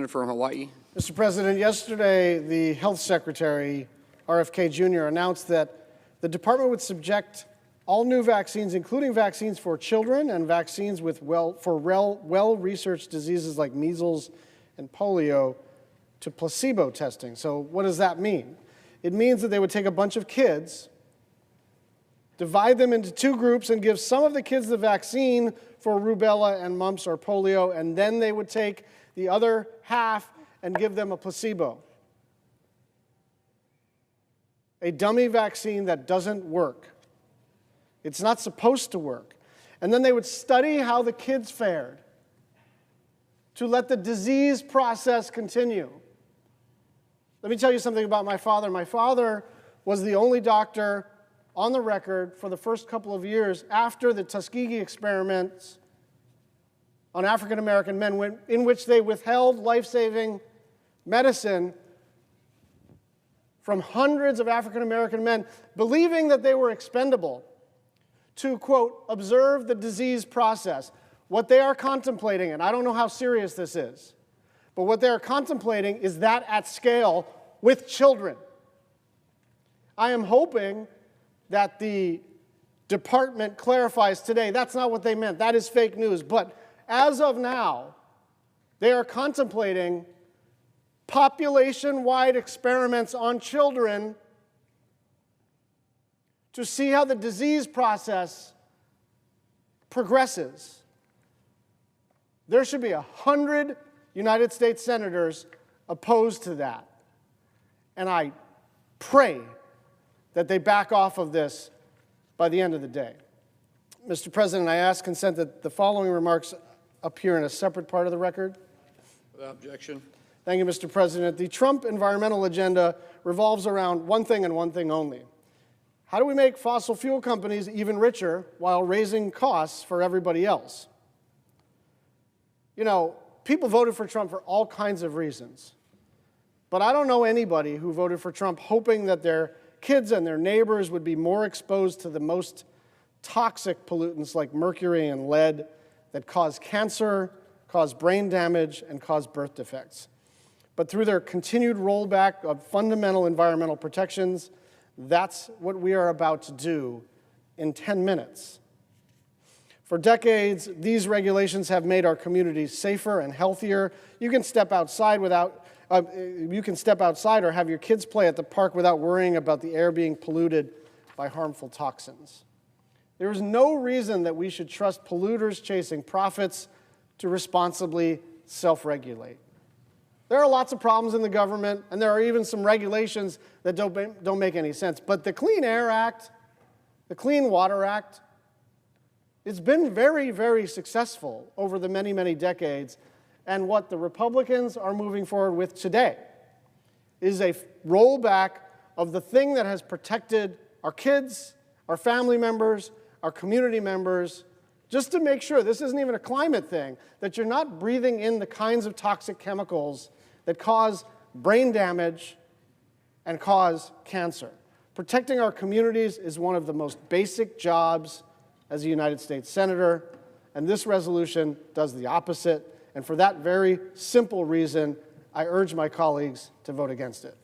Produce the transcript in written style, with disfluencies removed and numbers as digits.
gentleman from Hawaii. Mr. President, yesterday the Health Secretary RFK Jr. announced that the department would subject all new vaccines, including vaccines for children and vaccines with well-researched diseases like measles and polio, to placebo testing. So what does that mean? It means that they would take a bunch of kids, divide them into two groups, and give some of the kids the vaccine for rubella and mumps or polio, and then they would take the other half and give them a placebo. A dummy vaccine that doesn't work. It's not supposed to work. And then they would study how the kids fared to let the disease process continue. Let me tell you something about my father. My father was the only doctor on the record for the first couple of years after the Tuskegee experiments on African-American men, in which they withheld life-saving medicine from hundreds of African-American men, believing that they were expendable, to, quote, observe the disease process. What they are contemplating, and I don't know how serious this is, but what they are contemplating is that at scale with children. I am hoping that the department clarifies today that's not what they meant. That is fake news. But as of now, they are contemplating population-wide experiments on children to see how the disease process progresses. There should be 100 United States senators opposed to that. And I pray that they back off of this by the end of the day. Mr. President, I ask consent that the following remarks appear in a separate part of the record. Without objection. Thank you, Mr. President. The Trump environmental agenda revolves around one thing and one thing only. How do we make fossil fuel companies even richer while raising costs for everybody else? You know, people voted for Trump for all kinds of reasons. But I don't know anybody who voted for Trump hoping that their kids and their neighbors would be more exposed to the most toxic pollutants like mercury and lead that cause cancer, cause brain damage, and cause birth defects. But through their continued rollback of fundamental environmental protections, that's what we are about to do in 10 minutes. For decades, these regulations have made our communities safer and healthier. You can step outside or have your kids play at the park without worrying about the air being polluted by harmful toxins. There is no reason that we should trust polluters chasing profits to responsibly self-regulate. There are lots of problems in the government, and there are even some regulations that don't make any sense. But the Clean Air Act, the Clean Water Act, it's been very, very successful over the many, many decades. And what the Republicans are moving forward with today is a rollback of the thing that has protected our kids, our family members, our community members, just to make sure this isn't even a climate thing, that you're not breathing in the kinds of toxic chemicals that cause brain damage and cause cancer. Protecting our communities is one of the most basic jobs as a United States Senator, and this resolution does the opposite. And for that very simple reason, I urge my colleagues to vote against it.